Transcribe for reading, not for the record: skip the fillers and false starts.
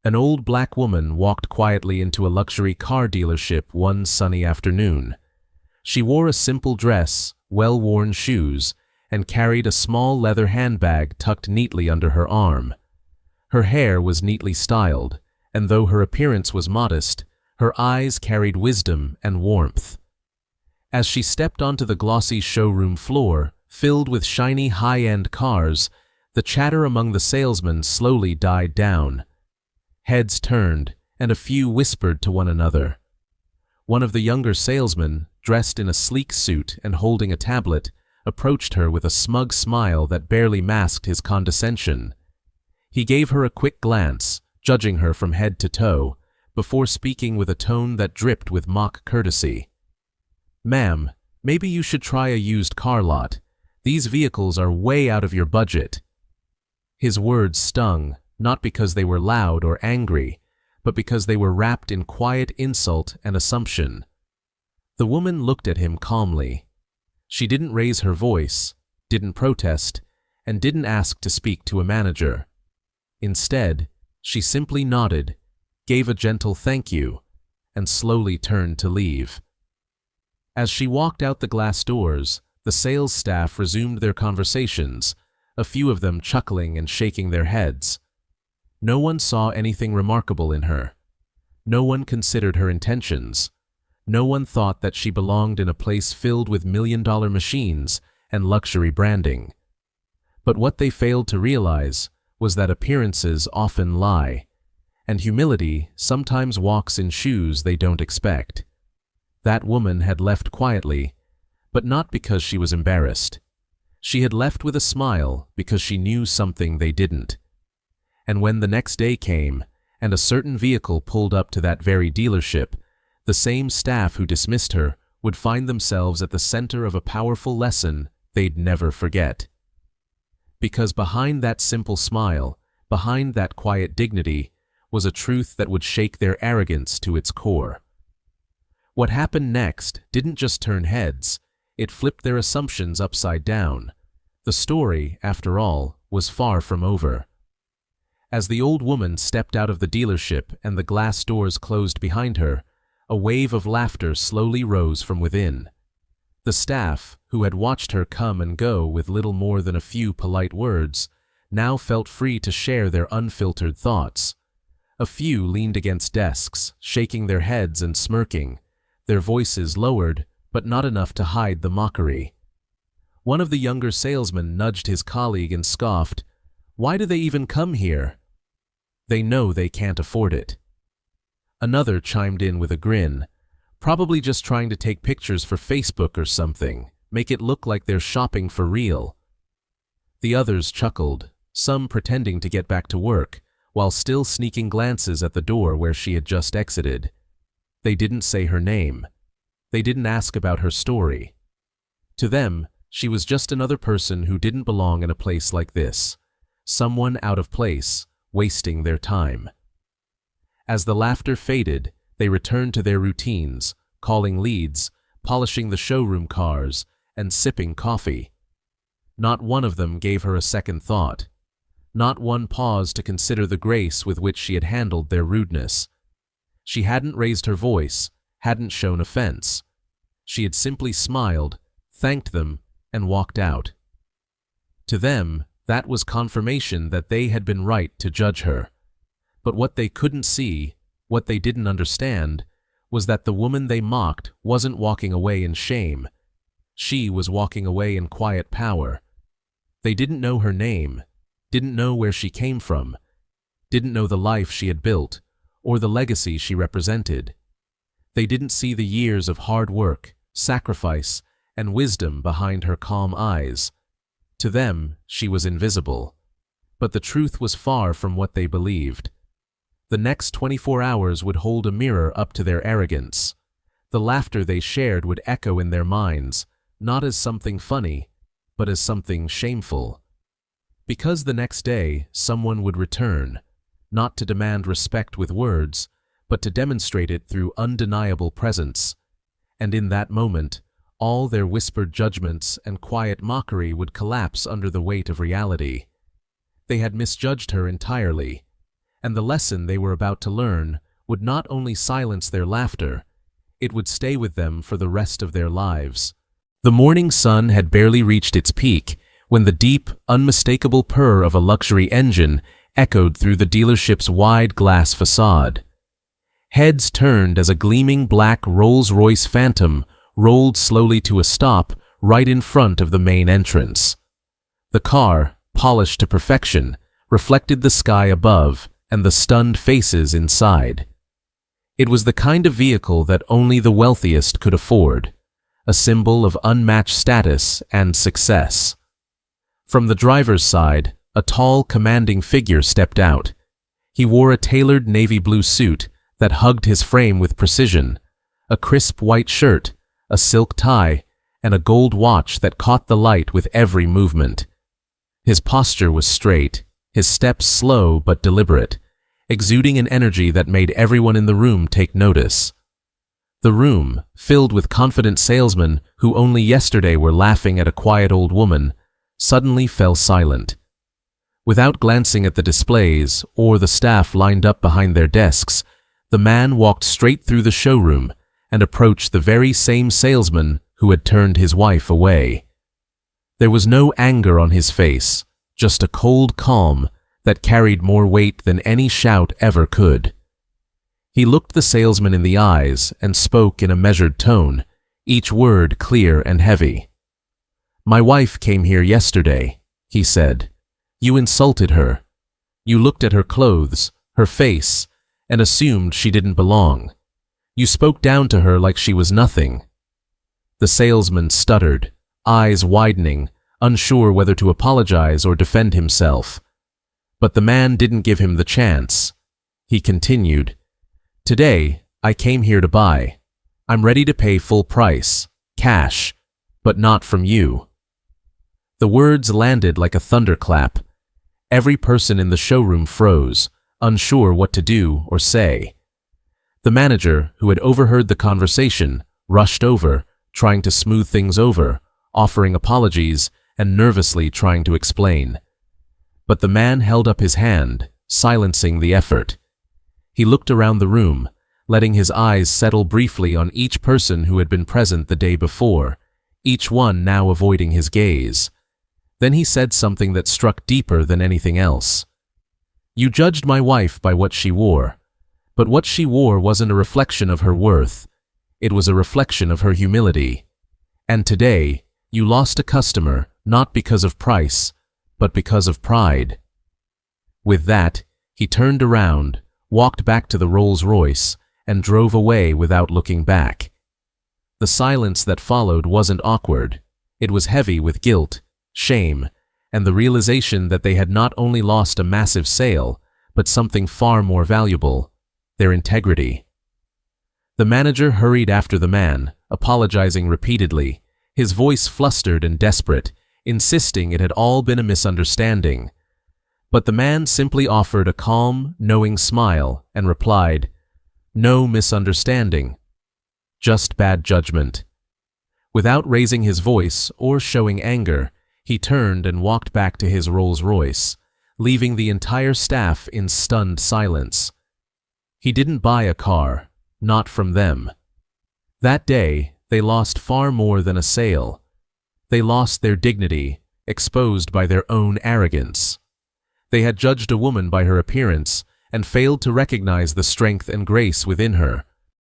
An old black woman walked quietly into a luxury car dealership one sunny afternoon. She wore a simple dress, well-worn shoes, and carried a small leather handbag tucked neatly under her arm. Her hair was neatly styled, and though her appearance was modest, her eyes carried wisdom and warmth. As she stepped onto the glossy showroom floor, filled with shiny high-end cars, the chatter among the salesmen slowly died down. Heads turned, and a few whispered to one another. One of the younger salesmen, dressed in a sleek suit and holding a tablet, approached her with a smug smile that barely masked his condescension. He gave her a quick glance, judging her from head to toe, before speaking with a tone that dripped with mock courtesy. "Ma'am, maybe you should try a used car lot. These vehicles are way out of your budget." His words stung, not because they were loud or angry, but because they were wrapped in quiet insult and assumption. The woman looked at him calmly. She didn't raise her voice, didn't protest, and didn't ask to speak to a manager. Instead, she simply nodded, gave a gentle thank you, and slowly turned to leave. As she walked out the glass doors, the sales staff resumed their conversations, a few of them chuckling and shaking their heads. No one saw anything remarkable in her. No one considered her intentions. No one thought that she belonged in a place filled with million-dollar machines and luxury branding. But what they failed to realize was that appearances often lie, and humility sometimes walks in shoes they don't expect. That woman had left quietly, but not because she was embarrassed. She had left with a smile because she knew something they didn't. And when the next day came, and a certain vehicle pulled up to that very dealership, the same staff who dismissed her would find themselves at the center of a powerful lesson they'd never forget. Because behind that simple smile, behind that quiet dignity, was a truth that would shake their arrogance to its core. What happened next didn't just turn heads, it flipped their assumptions upside down. The story, after all, was far from over. As the old woman stepped out of the dealership and the glass doors closed behind her, a wave of laughter slowly rose from within. The staff, who had watched her come and go with little more than a few polite words, now felt free to share their unfiltered thoughts. A few leaned against desks, shaking their heads and smirking, their voices lowered, but not enough to hide the mockery. One of the younger salesmen nudged his colleague and scoffed, "Why do they even come here? They know they can't afford it." Another chimed in with a grin, "Probably just trying to take pictures for Facebook or something, make it look like they're shopping for real." The others chuckled, some pretending to get back to work, while still sneaking glances at the door where she had just exited. They didn't say her name. They didn't ask about her story. To them, she was just another person who didn't belong in a place like this, someone out of place, wasting their time. As the laughter faded, they returned to their routines, calling leads, polishing the showroom cars, and sipping coffee. Not one of them gave her a second thought. Not one paused to consider the grace with which she had handled their rudeness. She hadn't raised her voice, hadn't shown offense. She had simply smiled, thanked them, and walked out. To them, that was confirmation that they had been right to judge her. But what they couldn't see, what they didn't understand, was that the woman they mocked wasn't walking away in shame. She was walking away in quiet power. They didn't know her name, didn't know where she came from, didn't know the life she had built, or the legacy she represented. They didn't see the years of hard work, sacrifice, and wisdom behind her calm eyes. To them, she was invisible. But the truth was far from what they believed. The next 24 hours would hold a mirror up to their arrogance. The laughter they shared would echo in their minds, not as something funny, but as something shameful. Because the next day, someone would return, not to demand respect with words, but to demonstrate it through undeniable presence. And in that moment, all their whispered judgments and quiet mockery would collapse under the weight of reality. They had misjudged her entirely. and the lesson they were about to learn would not only silence their laughter, it would stay with them for the rest of their lives. The morning sun had barely reached its peak when the deep, unmistakable purr of a luxury engine echoed through the dealership's wide glass facade. Heads turned as a gleaming black Rolls-Royce Phantom rolled slowly to a stop right in front of the main entrance. The car, polished to perfection, reflected the sky above and the stunned faces inside. It was the kind of vehicle that only the wealthiest could afford, a symbol of unmatched status and success. From the driver's side, a tall, commanding figure stepped out. He wore a tailored navy blue suit that hugged his frame with precision, a crisp white shirt, a silk tie, and a gold watch that caught the light with every movement. His posture was straight, his steps slow but deliberate, exuding an energy that made everyone in the room take notice. The room, filled with confident salesmen who only yesterday were laughing at a quiet old woman, suddenly fell silent. Without glancing at the displays or the staff lined up behind their desks, the man walked straight through the showroom and approached the very same salesman who had turned his wife away. There was no anger on his face, just a cold calm that carried more weight than any shout ever could. He looked the salesman in the eyes and spoke in a measured tone, each word clear and heavy. "My wife came here yesterday," he said. "You insulted her. You looked at her clothes, her face, and assumed she didn't belong. You spoke down to her like she was nothing." The salesman stuttered, eyes widening, unsure whether to apologize or defend himself. But the man didn't give him the chance. He continued, "Today, I came here to buy. I'm ready to pay full price, cash, but not from you." The words landed like a thunderclap. Every person in the showroom froze, unsure what to do or say. The manager, who had overheard the conversation, rushed over, trying to smooth things over, offering apologies, and nervously trying to explain. But the man held up his hand, silencing the effort. He looked around the room, letting his eyes settle briefly on each person who had been present the day before, each one now avoiding his gaze. Then he said something that struck deeper than anything else. "You judged my wife by what she wore, but what she wore wasn't a reflection of her worth. It was a reflection of her humility. And today, you lost a customer not because of price, but because of pride." With that, he turned around, walked back to the Rolls-Royce, and drove away without looking back. The silence that followed wasn't awkward. It was heavy with guilt, shame, and the realization that they had not only lost a massive sale, but something far more valuable, their integrity. The manager hurried after the man, apologizing repeatedly, his voice flustered and desperate, insisting it had all been a misunderstanding. But the man simply offered a calm, knowing smile and replied, "No misunderstanding, just bad judgment." Without raising his voice or showing anger, he turned and walked back to his Rolls-Royce, leaving the entire staff in stunned silence. He didn't buy a car, not from them. That day, they lost far more than a sale. They lost their dignity, exposed by their own arrogance. They had judged a woman by her appearance and failed to recognize the strength and grace within her,